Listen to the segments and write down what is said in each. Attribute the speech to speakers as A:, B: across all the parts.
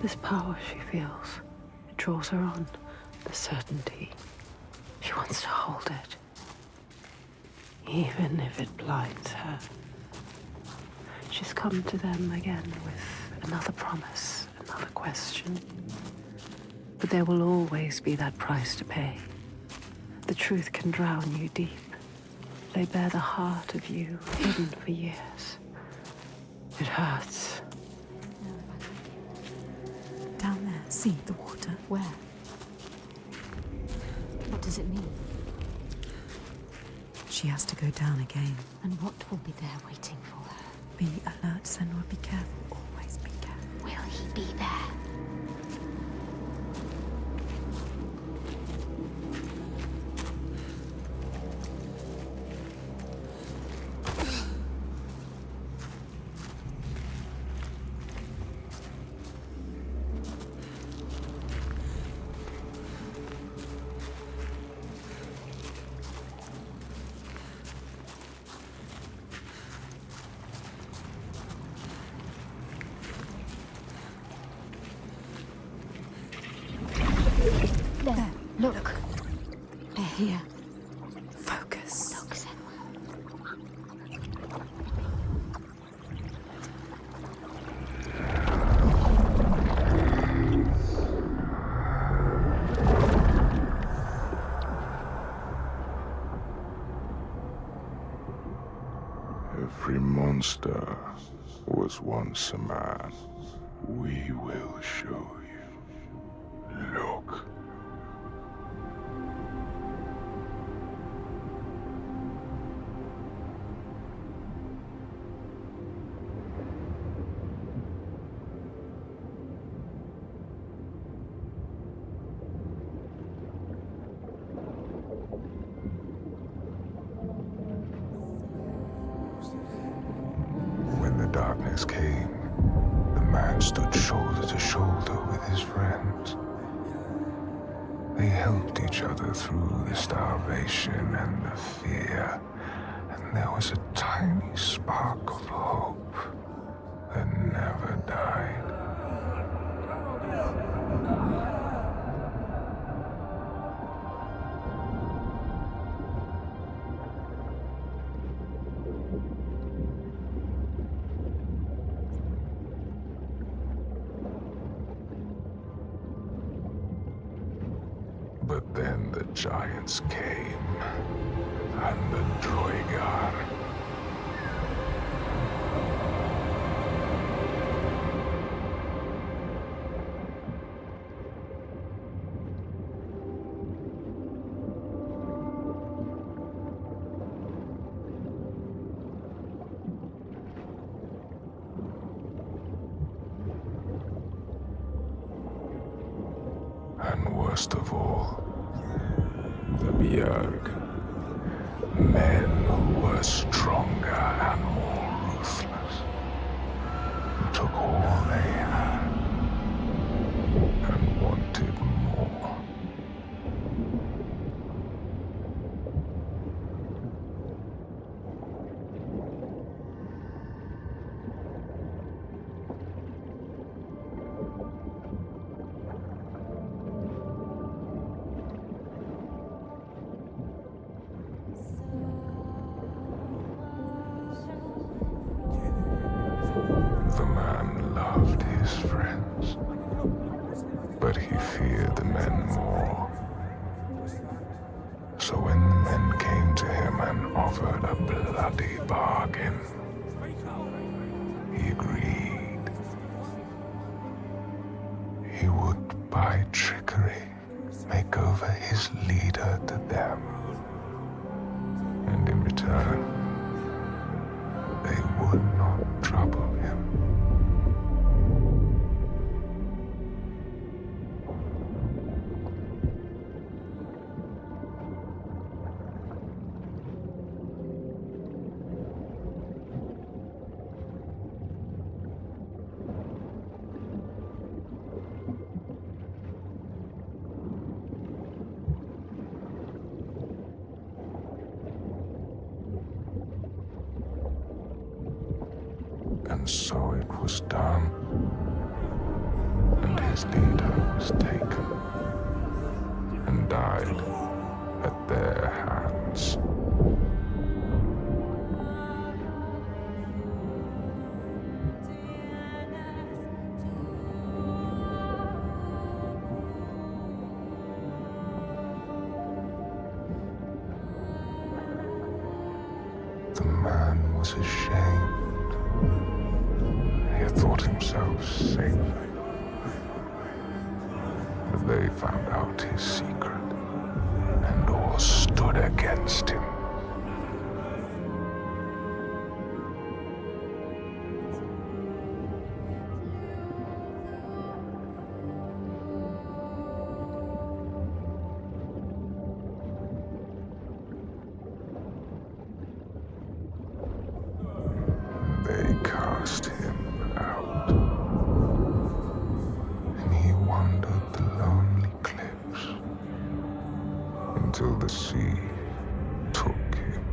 A: This power she feels, it draws her on. The certainty. She wants to hold it. Even if it blinds her. She's come to them again with another promise, another question. But there will always be that price to pay. The truth can drown you deep. Lay bare the heart of you, hidden for years. It hurts.
B: Down there, see the water.
C: Where? What does it mean?
B: She has to go down again.
C: And what will be there waiting for her?
B: Be alert, Senua. Be careful. Always be careful.
C: Will he be there? There, look. They're here.
B: Focus.
C: Look, Senua.
D: Every monster was once a man. We will show you. Look. When the darkness came, the man stood shoulder to shoulder with his friends. They helped each other through the starvation and the fear, and there was a tiny spark of hope that never died. But then the giants came, and the Droigar. And worst of all, the Bjerg. Men who were stronger and more ruthless. Took all they had and wanted more. The man loved his friends, but he feared the men more. So when the men came to him and offered a bloody bargain, he agreed. He would, by trickery, make over his leader to them. And in return, they would not trouble him. And so it was done. and his leader was taken and died at their hands. The man was ashamed. He had thought himself safe. But they found out his secret, and all stood against him. They cast him out, and he wandered the lonely cliffs until the sea took him.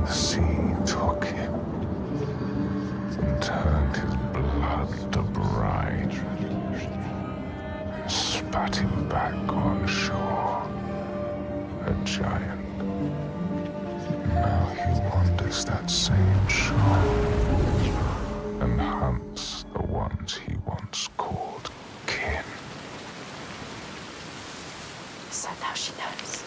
D: The sea took him and turned his blood to brine and spat him back on shore, a giant. Now he wanders that same shore and hunts the ones he once called kin.
B: So now she knows.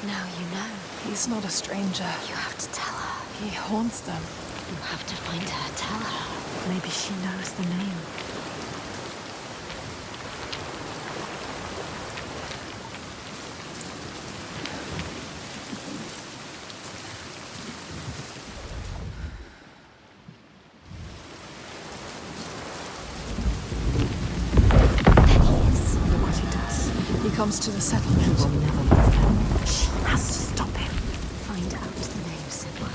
C: Now you know.
B: He's not a stranger.
C: You have to tell her.
B: He haunts them.
C: You have to find her. Tell her.
B: Maybe she knows the name.
C: There he is.
B: Look what he does. He comes to the settlement.
C: He will never leave them. She has to stop him. Find out the name, Senua.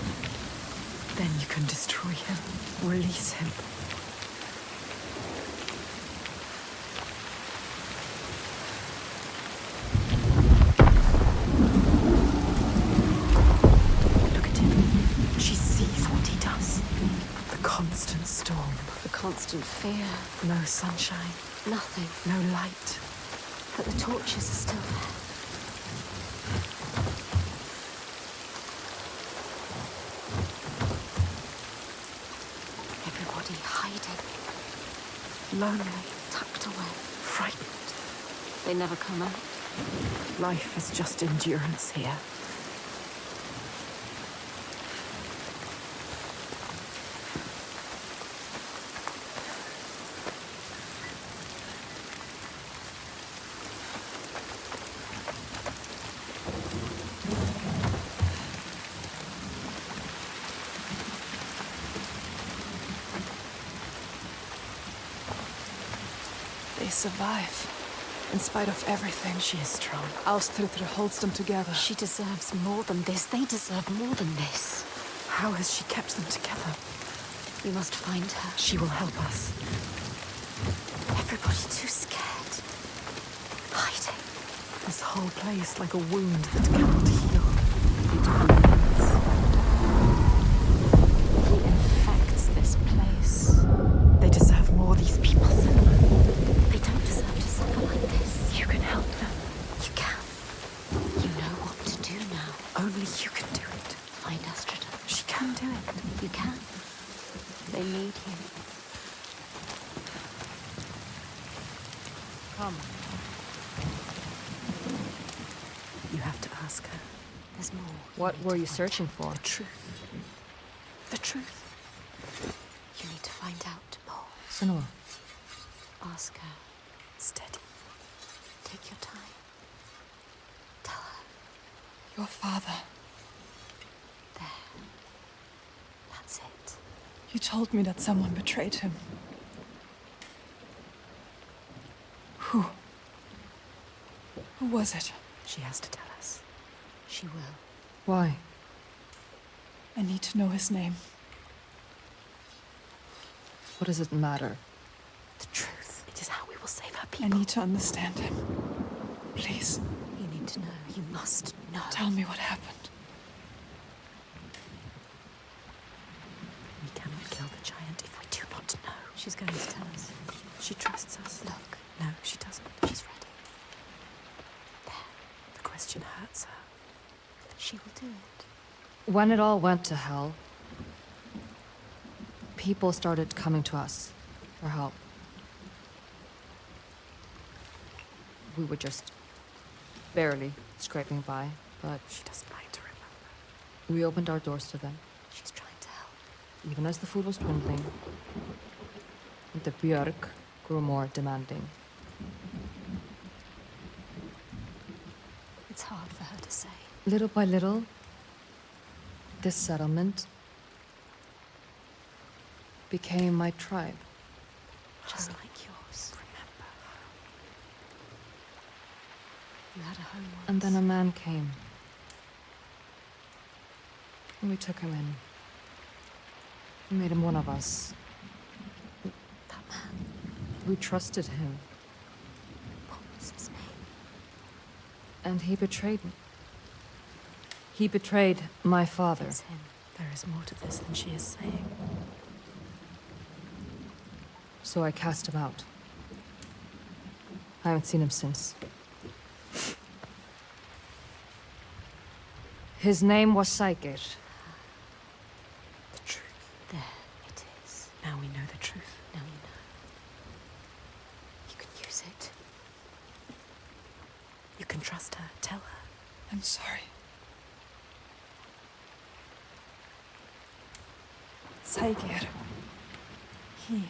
B: Then you can destroy him. Release him. Look at him. She sees what he does. The constant storm.
C: The constant fear.
B: No sunshine.
C: Nothing.
B: No light.
C: But the torches are still there. Everybody hiding,
B: Lonely.
C: tucked away.
B: Frightened.
C: They never come out.
B: Life is just endurance here. They survive. In spite of everything, she is strong. Ástriðr holds them together.
C: She deserves more than this. They deserve more than this.
B: How has she kept them together?
C: We must find her.
B: She will help us.
C: Everybody too scared. Hiding.
B: This whole place like a wound that cannot heal.
C: He infects this place.
B: They deserve more, these people.
C: They don't deserve to suffer like this.
B: You can help them.
C: You can. You know what to do now.
B: Only you can do it.
C: Find Ástriðr.
B: She can do it.
C: You can. They need you.
B: Come. You have to ask her.
C: There's more.
E: What were you searching for?
B: The truth. The truth.
C: You need to find out more.
E: Senua,
C: Ask her.
B: Steady.
C: Take your time. Tell her.
B: Your father.
C: There. That's it.
B: You told me that someone betrayed him. Who? Who was it?
C: She has to tell us. She will.
B: Why? I need to know his name. What does it matter?
C: The truth. It is how we will save our
B: I
C: people.
B: need to understand him. Please.
C: You need to know. You must know.
B: Tell me what happened.
C: We cannot kill the giant if we do not know. She's going to tell us. She trusts us. Look. No, she doesn't. She's ready. There. The question hurts her. But she will do it.
E: When it all went to hell, people started coming to us for help. We were just barely scraping by, but
C: She doesn't like to remember.
E: we opened our doors to them,
C: She's trying to help.
E: even as the food was dwindling. And the Björk grew more demanding.
C: It's hard for her to say.
E: Little by little, this settlement became my tribe.
C: Just like yours. Remember. You had a home once.
E: And then a man came. And we took him in. We made him one of us.
C: That man.
E: We trusted him.
C: What was his name?
E: And he betrayed me. He betrayed my father.
C: It's him. There is more to this than she is saying.
E: So I cast him out. I haven't seen him since. His name was Saga.
C: The truth. There it is. Now we know the truth. Now you know. You can use it. You can trust her. Tell her.
B: I'm sorry. Saigir. He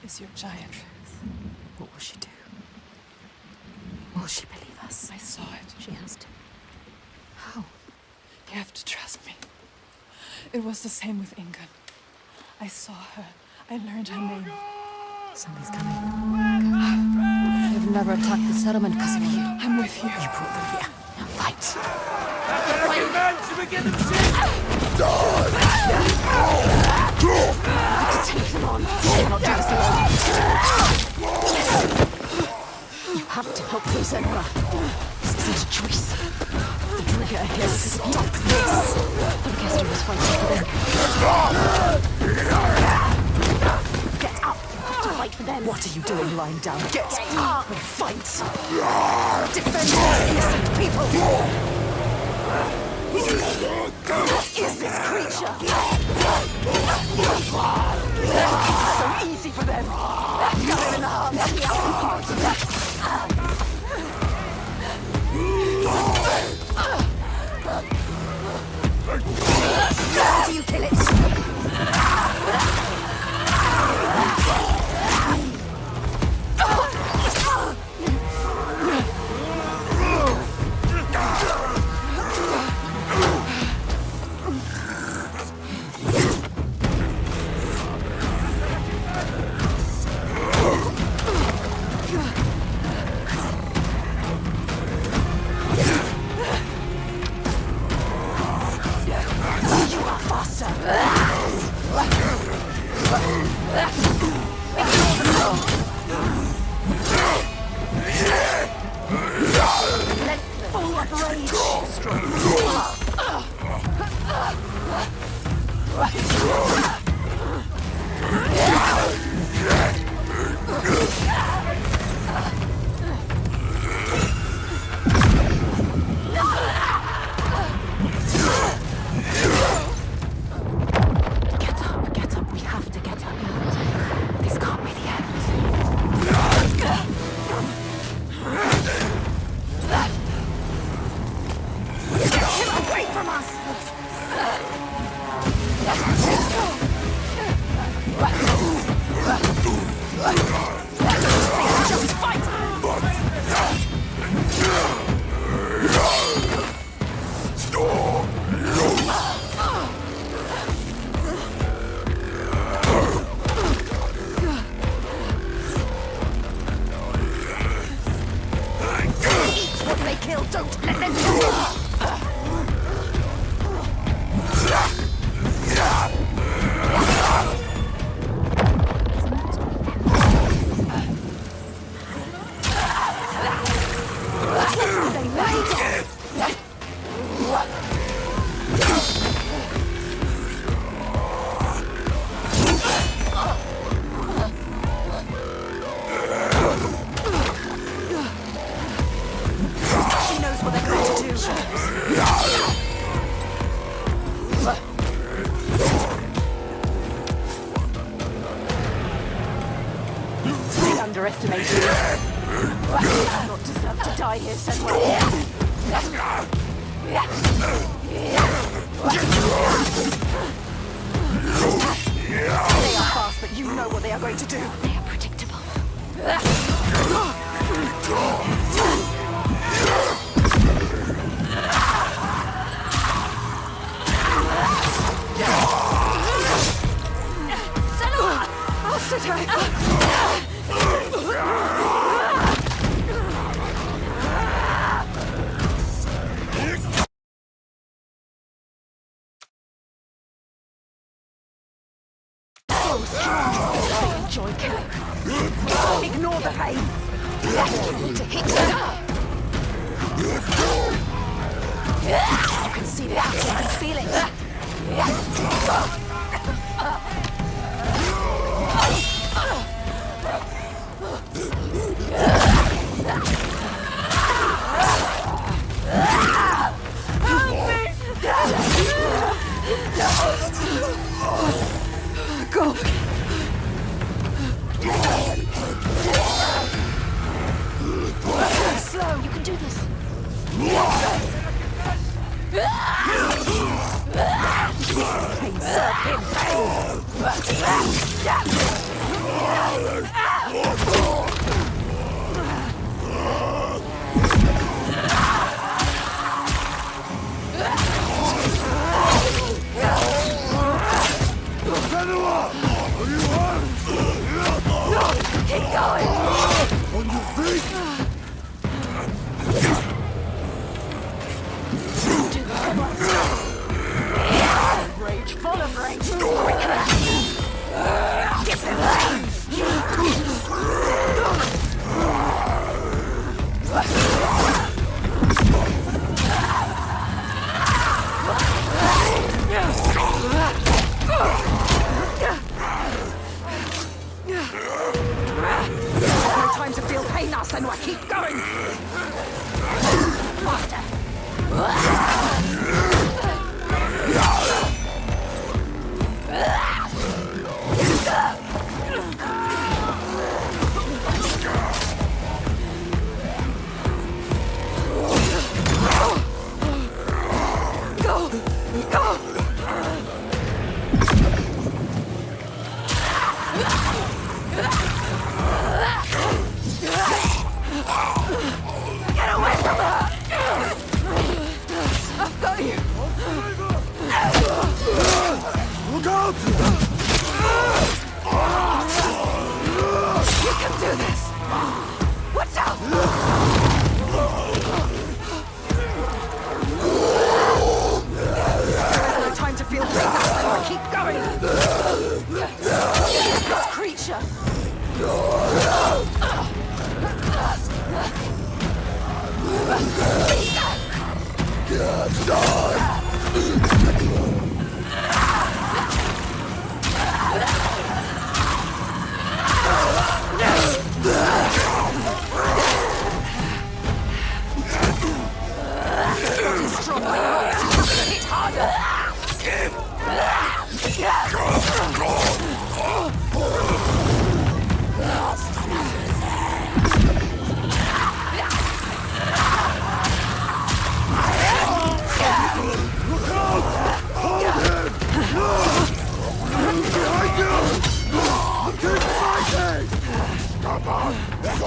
B: is your giant.
C: What will she do? Will she believe us?
B: I saw it.
C: She has to.
E: How?
B: You have to trust me. It was the same with Ingun. I saw her. I learned her name.
C: Something's coming.
E: They've never attacked the settlement because of you.
B: I'm with you.
C: You brought them here. Now fight. Take them on. You cannot do this alone. You have to help them, Senua. This isn't a choice. The trigger has to stop this. Orchestra was fighting for them. Get up. You have to fight for them. What are you doing lying down? Get up and fight. Defend these innocent people. What is this creature? It's so easy for them. Got him in the arms. How do you kill it? Get up. We have to get up. This can't be the end. Get him away underestimate you. You not deserve to die here, Senua. They are fast, but you know what they are going to do. They are predictable. Senua! I'll sit her. So strong. They enjoy killing. Ignore the pain. You need to hit her. You can see the action, you can feel it. Go. Slow, you can do this. Pain, serve him, keep going!
D: On your feet!
C: Rage, full of rage! Quickly! Give them pain! No time to feel pain now, Senua. Keep going! Faster! Go! Go! Get away from her! I've got you!
D: Look out!
C: You can do this! Watch out! There is no time to feel pain now, Senua. Keep going! It's this creature! It's strong like rocks. You have to hit harder!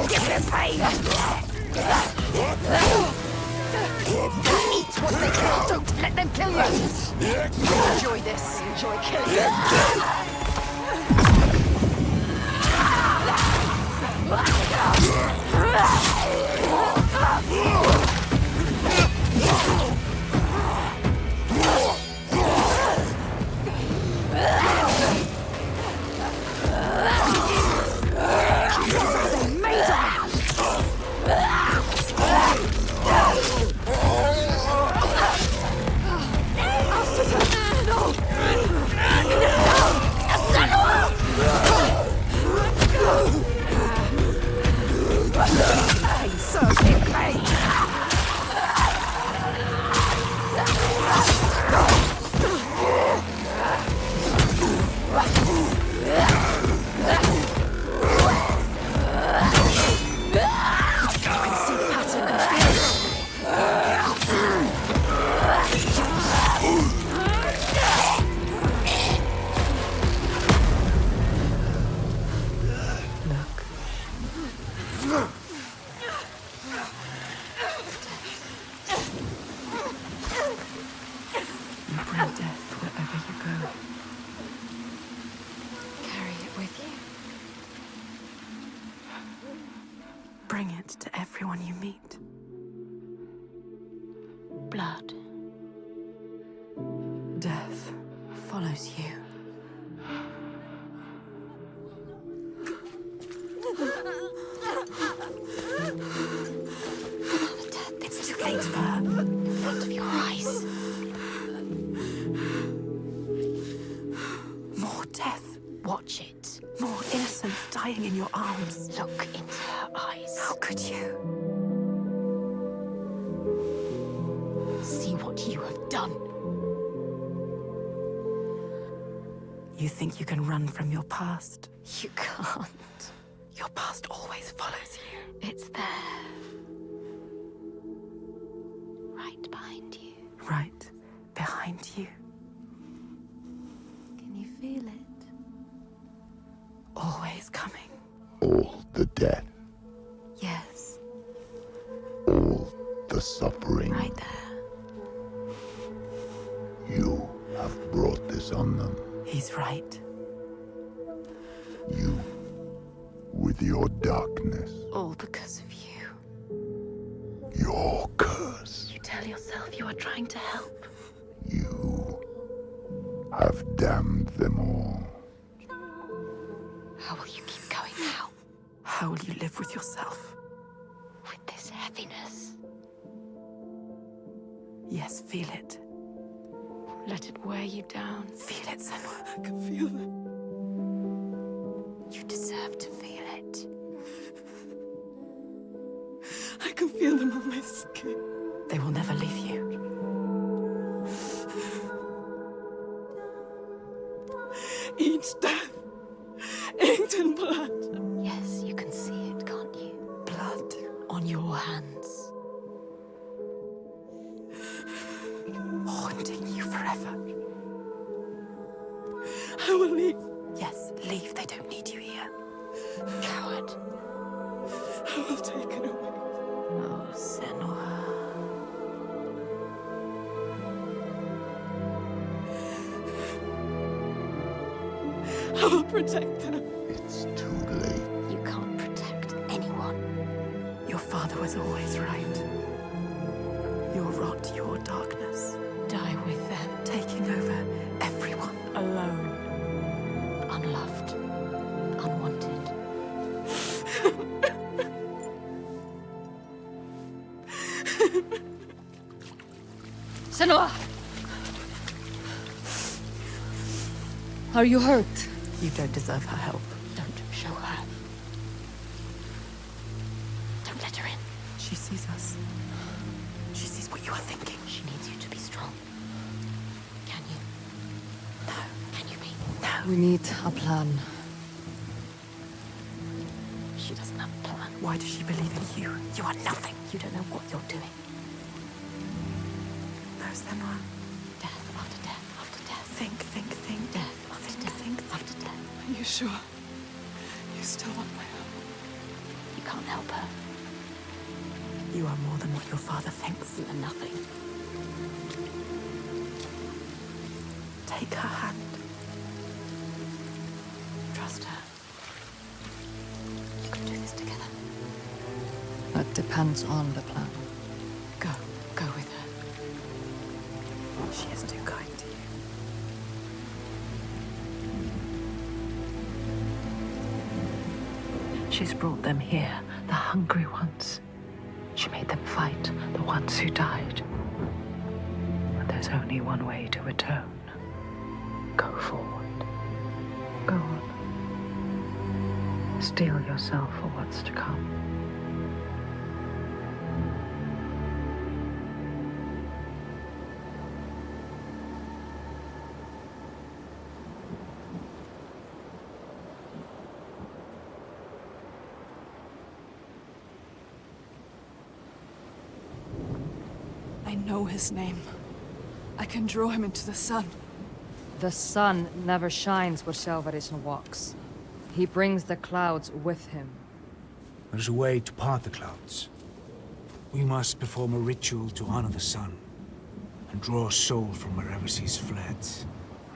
C: Give him pain! Eat what they kill, don't let them kill you! Enjoy this, enjoy killing. Pain, serve him, pain! Bring it to everyone you meet.
A: Blood.
C: Death follows you. It's too late for her.
A: In front of your eyes.
C: More death.
A: Watch it.
C: More innocence dying in your arms.
A: Look into her eyes.
C: How could you?
A: See what you have done.
C: You think you can run from your past?
A: You can't.
C: Your past always follows you.
A: It's there. Right behind you.
C: Right behind you.
A: Can you feel it?
C: Always coming.
F: All the death,
A: Yes.
F: all the suffering.
A: Right there.
F: You have brought this on them.
C: He's right.
F: You, with your darkness,
A: All because of you.
F: your curse.
A: You tell yourself you are trying to help.
F: You have damned them all.
A: How will you keep going now?
C: How will you live with yourself?
A: With this heaviness.
C: Yes, feel it.
A: Let it wear you down.
C: Feel it, Senua.
B: I can feel them.
A: You deserve to feel it.
B: I can feel them on my skin.
C: They will never leave you.
B: Each death inked in blood.
A: Yes, you can see it, can't you?
C: Blood.
A: On your hands.
C: Haunting you forever.
B: I will leave.
C: Yes, leave. They don't need you here.
A: Coward.
B: I will take it away.
C: Oh, Senua.
B: I will protect them.
F: It's too late.
A: You can't protect anyone.
C: Your father was always right. Your rot, your darkness,
A: Die with them.
C: taking over everyone.
A: Alone. Unloved. Unwanted. Senua! Are you hurt?
C: You don't deserve her help.
A: Don't show her. Don't let her in.
C: She sees us. She sees what you are thinking.
A: She needs you to be strong. Can you?
C: No,
A: Can you be?
C: no.
E: We need a plan.
A: She doesn't have a plan.
C: Why does she believe in you? You are nothing.
A: You don't know what you're doing.
C: No, Senua.
A: Death after death after death.
C: Think.
A: Death after death after death.
B: Are you sure? You still want my help?
A: You can't help her.
C: You are more than what your father thinks.
A: You are nothing.
C: Take her hand.
A: Trust her. You can do this together.
E: That depends on the plan.
A: Go. Go with her.
C: She is too kind to you. She's brought them here, the hungry ones. She made them fight, the ones who died. But there's only one way to atone. Go forward. Go on. Steel yourself for what's to come.
B: I know his name. I can draw him into the sun.
E: The sun never shines where Selvarisn walks. He brings the clouds with him.
G: There's a way to part the clouds. We must perform a ritual to honor the sun, and draw a soul from wherever she's fled,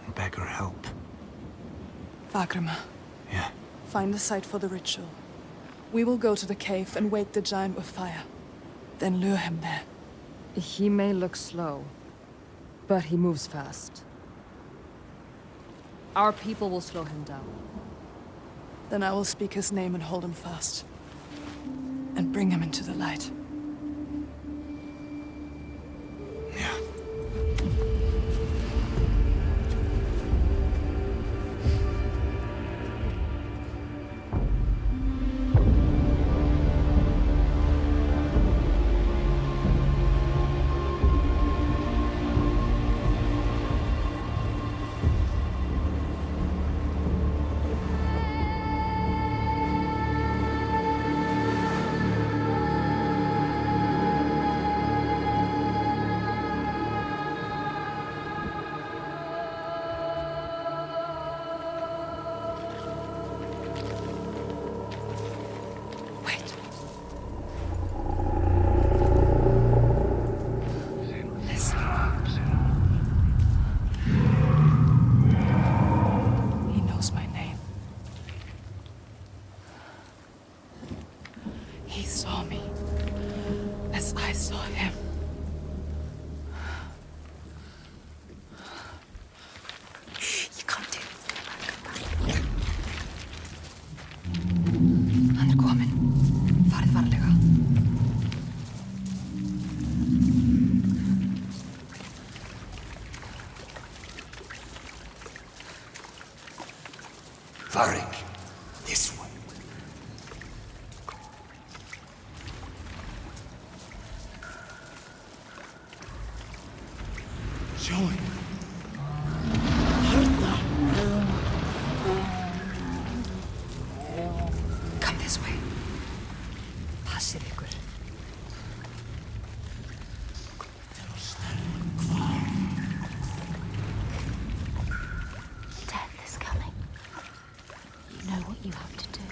G: and beg her help.
B: Vagrima,
G: Yeah,
B: find the site for the ritual. We will go to the cave and wake the giant with fire. Then lure him there.
E: He may look slow, but he moves fast. Our people will slow him down.
B: Then I will speak his name and hold him fast. And bring him into the light.
G: Yeah.
H: Varric, this way. Joy.
C: Come this way. Passið ykkur. Death is coming. You know what you have to do.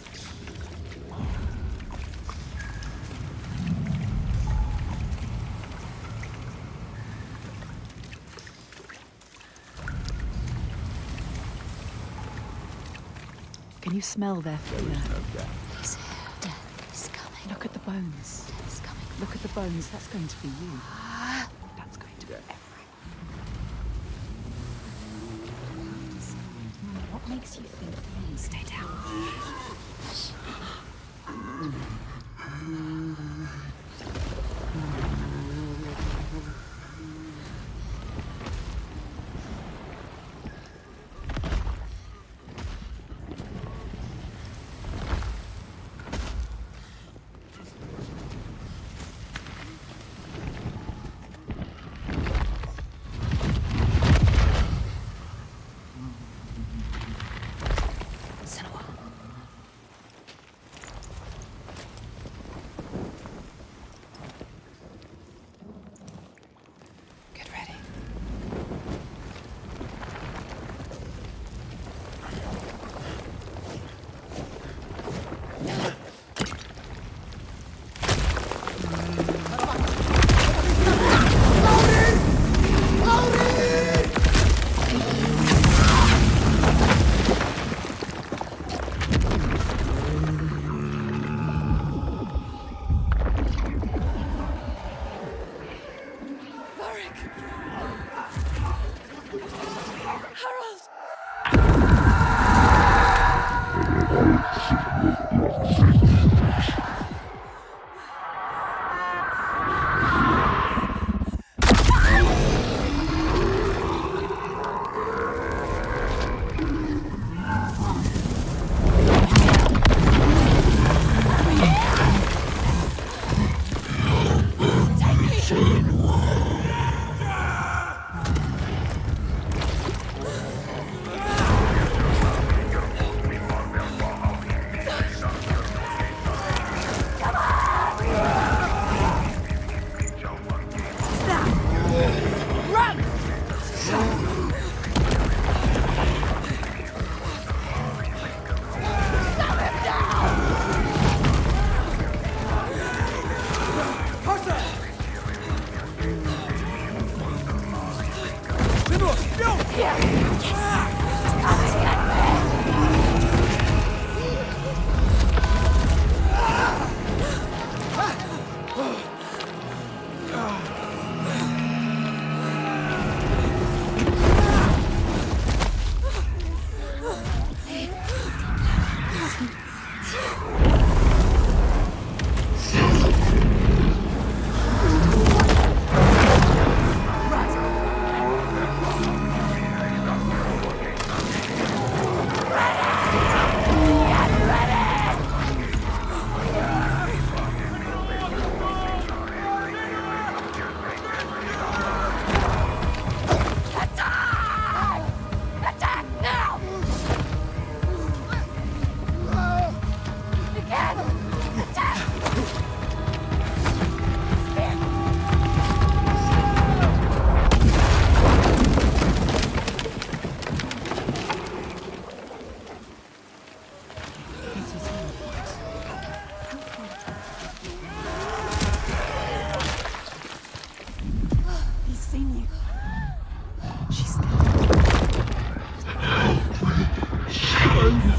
A: Can you smell their fear?
C: He's here. Death is coming.
A: Look at the bones.
C: Death is coming.
A: Look at the bones. That's going to be you. That's going to be everyone.
C: What makes you think these? Stay down. Senua.
B: Get ready. Varric! Harold!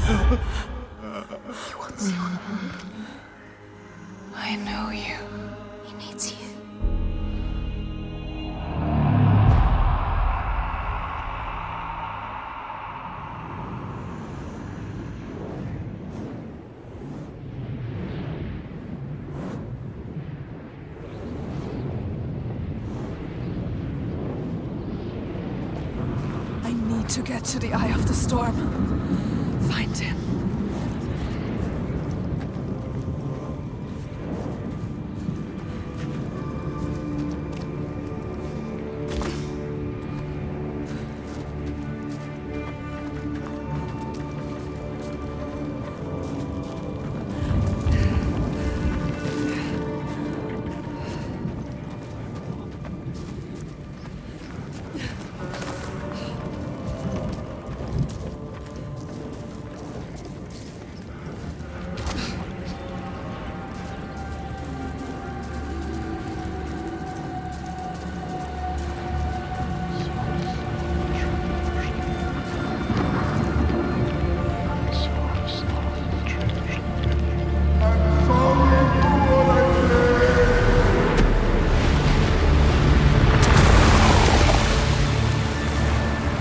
C: He wants you.
B: I know you.
C: He needs you.
B: I need to get to the Eye of the Storm. Find him.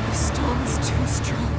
B: The storm is too strong.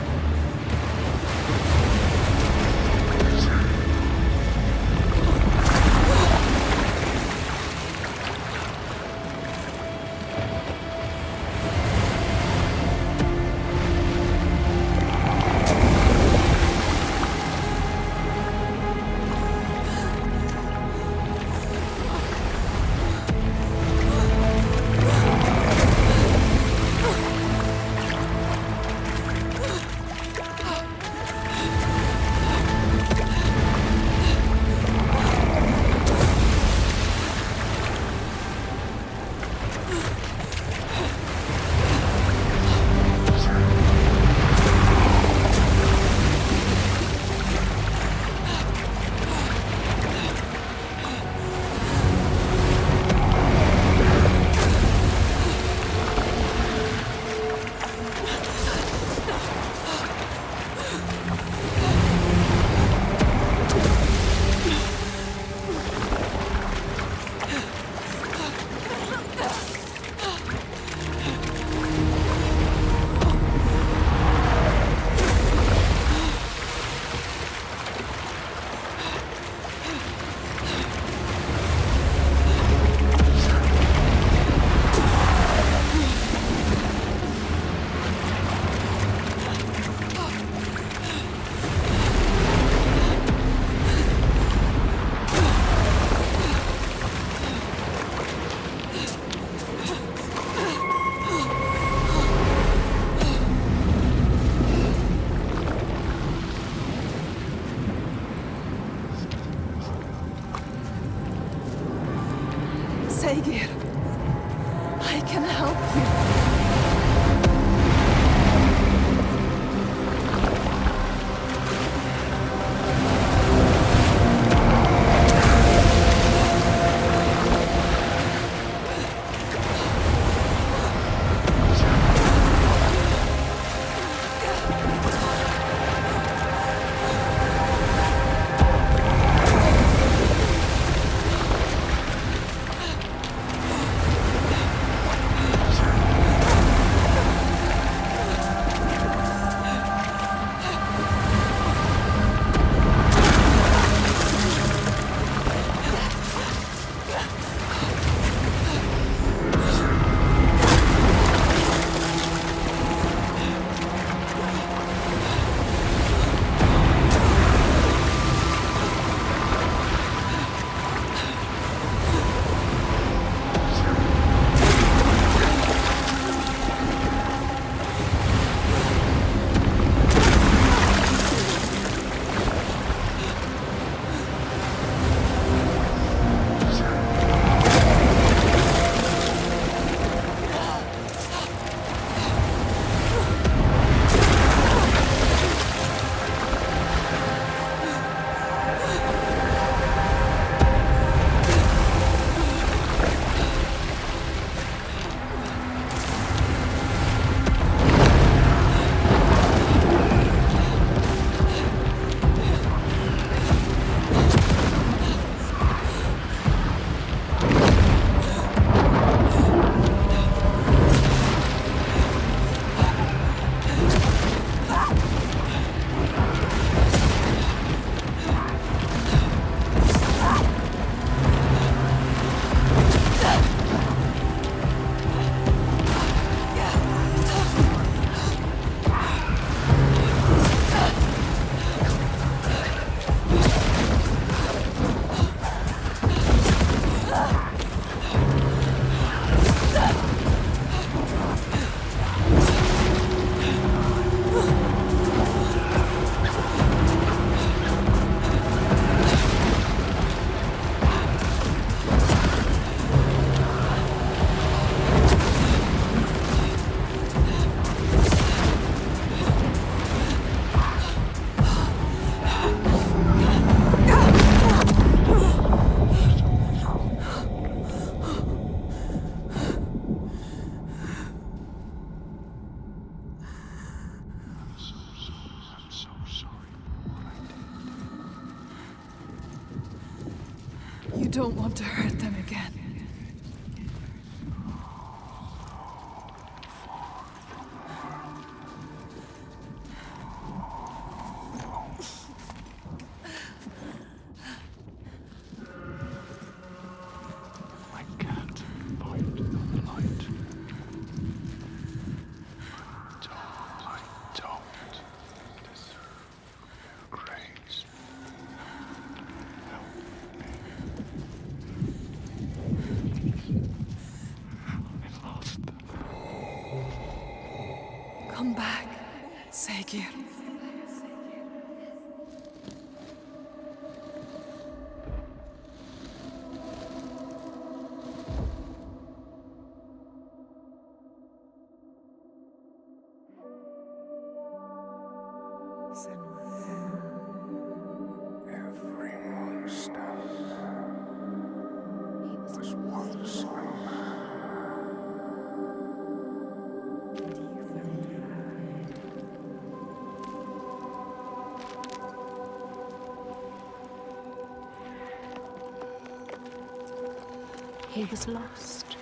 B: don't want to hurt them again.
D: I can't fight the light. I don't deserve your grace. Help me. I lost them.
B: Come back, Saga.
D: Every monster was once a man.
C: He was lost.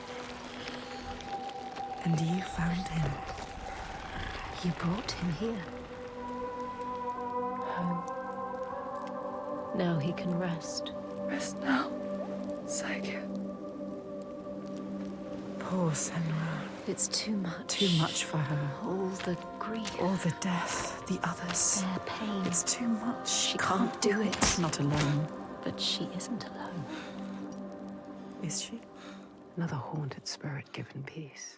I: And you found him.
C: You brought him here. Home. Now he can rest.
B: Rest now, Saga.
I: Poor Senua.
C: It's too much.
I: Too much for her.
C: All the grief.
I: All the death, the others.
C: Their pain.
I: It's too much.
C: She can't do it.
I: Not alone.
C: But she isn't alone.
I: Is she?
A: Another haunted spirit given peace.